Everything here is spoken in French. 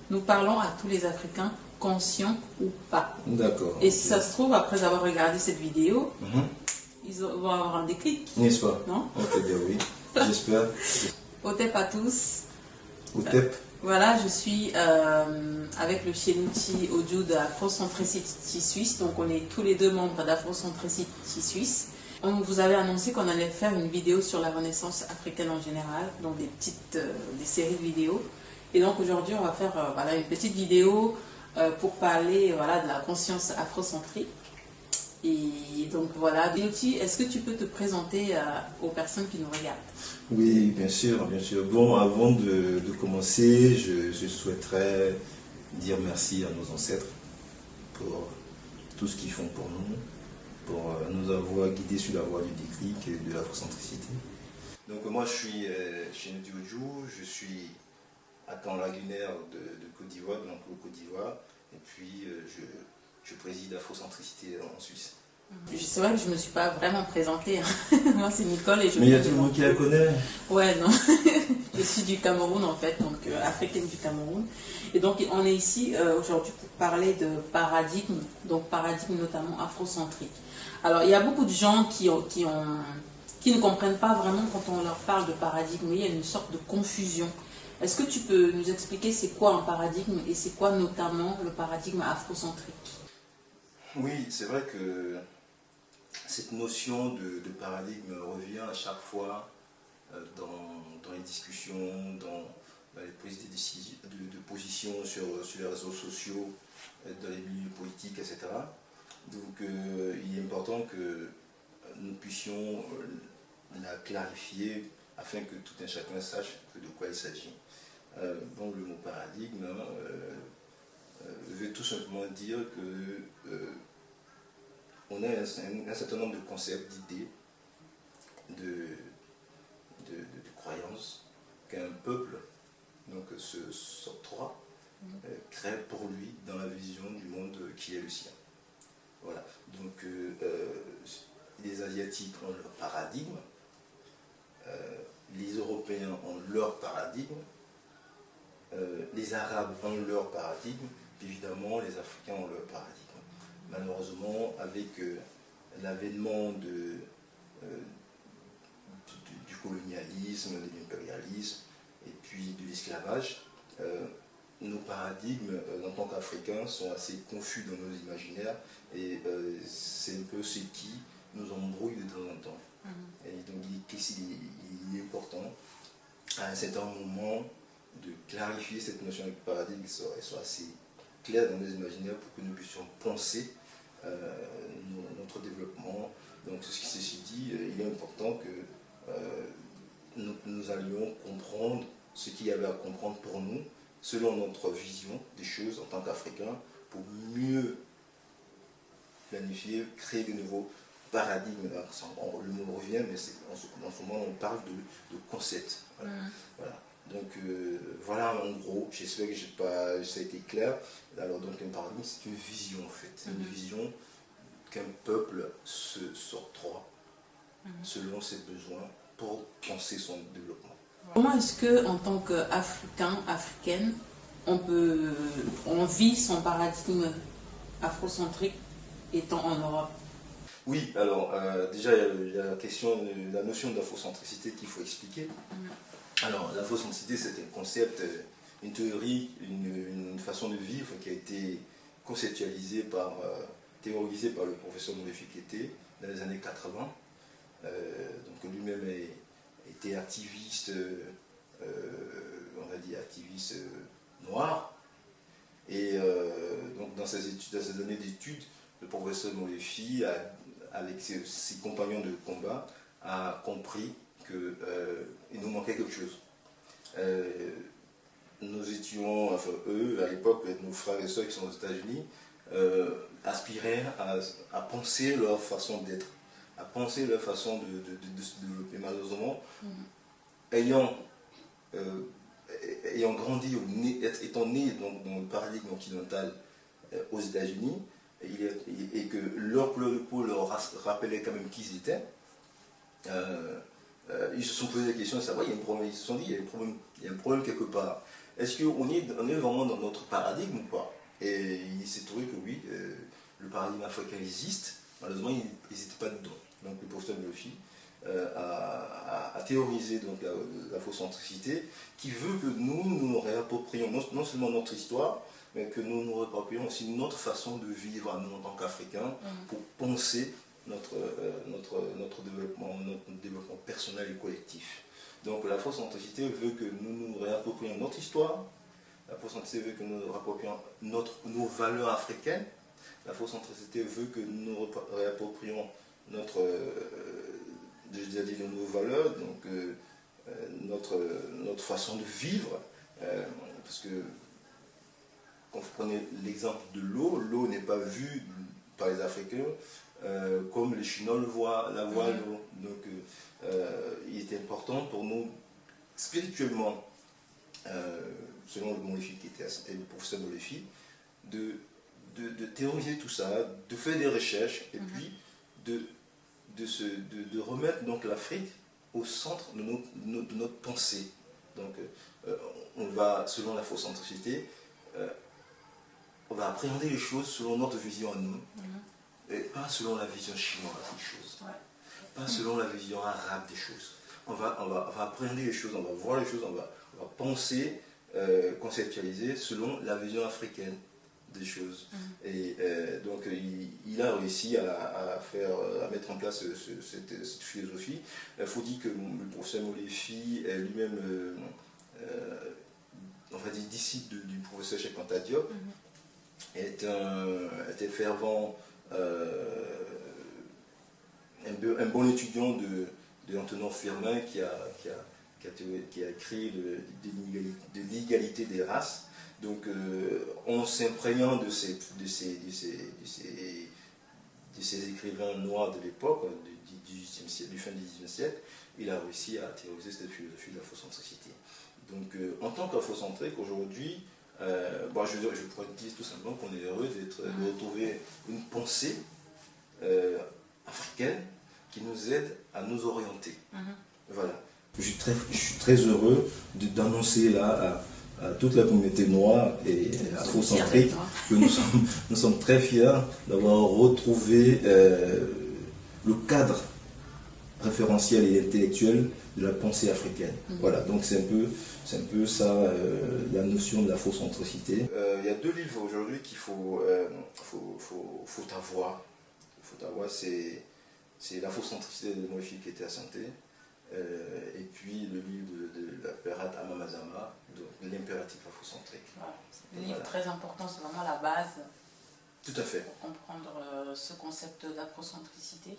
nous parlons à tous les Africains, conscients ou pas. D'accord. Et si ça se trouve, après avoir regardé cette vidéo, ils vont avoir un déclic. N'est-ce pas? Non? Ok, bien oui. J'espère. Otep à tous. Otep. Voilà, je suis avec le Chenuti Audio de Afrocentricity Suisse. Donc, on est tous les deux membres d'Afrocentricity Suisse. On vous avait annoncé qu'on allait faire une vidéo sur la Renaissance africaine en général, donc des séries de vidéos. Et donc, aujourd'hui, on va faire voilà, une petite vidéo pour parler voilà, de la conscience afrocentrique. Et donc, voilà. Chenuti, est-ce que tu peux te présenter aux personnes qui nous regardent? Oui, bien sûr, bien sûr. Bon, avant de commencer, je souhaiterais dire merci à nos ancêtres pour tout ce qu'ils font pour nous, pour nous avoir guidés sur la voie du déclic et de l'afrocentricité. Donc moi, je suis Chenuti Audio, je suis Akan lagunaire de Côte d'Ivoire, de l'Enclos Côte d'Ivoire, et puis je préside Afrocentricité en Suisse. C'est vrai que je ne me suis pas vraiment présentée. Hein. Moi, c'est Nicole et je... Mais il y a tout le monde qui la connaît. Ouais, non. Je suis du Cameroun, en fait, donc africaine du Cameroun. Et donc, on est ici aujourd'hui pour parler de paradigme, donc paradigme notamment afrocentrique. Alors, il y a beaucoup de gens qui ne comprennent pas vraiment quand on leur parle de paradigme. Il y a une sorte de confusion. Est-ce que tu peux nous expliquer c'est quoi un paradigme et c'est quoi notamment le paradigme afrocentrique? Oui, c'est vrai que cette notion de paradigme revient à chaque fois dans les discussions, dans les prises de position sur les réseaux sociaux, dans les milieux politiques, etc. Donc il est important que nous puissions la clarifier afin que tout un chacun sache de quoi il s'agit. Donc le mot paradigme veut tout simplement dire que on a un certain nombre de concepts, d'idées, de croyances qu'un peuple donc, s'octroie, crée pour lui dans la vision du monde qui est le sien. Voilà. Donc les Asiatiques ont leur paradigme, les Européens ont leur paradigme, les Arabes ont leur paradigme, évidemment les Africains ont leur paradigme. Malheureusement, avec l'avènement du colonialisme, de l'impérialisme et puis de l'esclavage, nos paradigmes en tant qu'Africains sont assez confus dans nos imaginaires et c'est un peu ce qui nous embrouille de temps en temps. Et donc il est important à un certain moment de clarifier cette notion de paradigme, qu'elle soit assez claire dans nos imaginaires pour que nous puissions penser notre développement. Donc ceci dit, il est important que nous allions comprendre ce qu'il y avait à comprendre pour nous, selon notre vision des choses en tant qu'Africains, pour mieux planifier, créer de nouveaux paradigmes. Le mot revient, mais en ce moment on parle de concepts. Voilà. Voilà. Donc voilà en gros, j'espère que ça a été clair. Alors donc un paradigme c'est une vision en fait, une vision qu'un peuple s'octroie selon ses besoins pour penser son développement. Comment est-ce que en tant qu'Africain, Africaine, on vit son paradigme afrocentrique étant en Europe? Oui, alors déjà il y a la notion d'afrocentricité qu'il faut expliquer. Alors, l'afrocentricité, c'est un concept, une théorie, une façon de vivre qui a été conceptualisée théorisée par le professeur Molefi Keïté dans les années 80. Donc lui-même était activiste, on va dire activiste noir. Et donc dans ses années d'études, le professeur Molefi, avec ses compagnons de combat, a compris qu'il nous manquait quelque chose. Nous étions, enfin eux, à l'époque, nos frères et sœurs qui sont aux États-Unis, aspiraient à penser leur façon d'être, à penser leur façon de se développer. Malheureusement, ayant grandi, étant né dans le paradigme occidental aux États-Unis, et que leur couleur de peau leur rappelait quand même qui ils étaient, ils se sont posé la question de savoir, il y a un problème, ils se sont dit, il y a un problème quelque part. est-ce qu'on est vraiment dans notre paradigme ou pas? Et il s'est trouvé que oui, le paradigme africain existe, malheureusement il n'existe pas dedans. Donc le professeur Murphy a théorisé donc l'afrocentricité, qui veut que nous réapproprions non seulement notre histoire, mais que nous réapproprions aussi notre façon de vivre à nous en tant qu'Africains, pour penser notre développement personnel et collectif. Donc l'afrocentricité veut que nous réapproprions notre histoire, l'afrocentricité veut que nous réapproprions nos valeurs africaines, l'afrocentricité veut que nous réapproprions notre nos valeurs, donc notre façon de vivre, parce que quand vous prenez l'exemple de l'eau n'est pas vue par les Africains comme les Chinois la voient l'eau. Donc il est important pour nous, spirituellement, selon le Molefi qui était le professeur Molefi, de théoriser tout ça, de faire des recherches, et puis de remettre donc l'Afrique au centre de notre pensée. Donc on va, selon l'afrocentricité, on va appréhender les choses selon notre vision à nous, et pas selon la vision chinoise des choses, pas selon la vision arabe des choses. On va appréhender les choses, on va voir les choses, on va penser, conceptualiser selon la vision africaine des choses. Et donc il a réussi à mettre en place cette philosophie. Il faut dire que le professeur Molefi est lui-même disciple du professeur Cheikh Anta Diop, est un fervent, un bon étudiant de Antonin Firmin qui a écrit de l'égalité des races. Donc en s'imprégnant de ces écrivains noirs de l'époque, du fin du XVIIIe siècle, il a réussi à théoriser cette philosophie de l'afrocentricité. Donc en tant qu'afrocentrique, aujourd'hui, je pourrais dire tout simplement qu'on est heureux de retrouver une pensée africaine qui nous aide à nous orienter. Voilà. Je suis très heureux d'annoncer là à toute la communauté noire et afrocentrique que nous sommes très fiers d'avoir retrouvé le cadre référentiel et intellectuel de la pensée africaine. Voilà, donc c'est un peu ça la notion de l'afrocentricité. Il y a 2 livres aujourd'hui qu'il faut avoir. C'est l'afrocentricité de Molefi qui était à santé, et puis le livre de la Pérate Amamazama, de l'impératif afrocentrique. Voilà. Le livre très important, c'est vraiment la base. Tout à fait. Pour comprendre ce concept d'afrocentricité.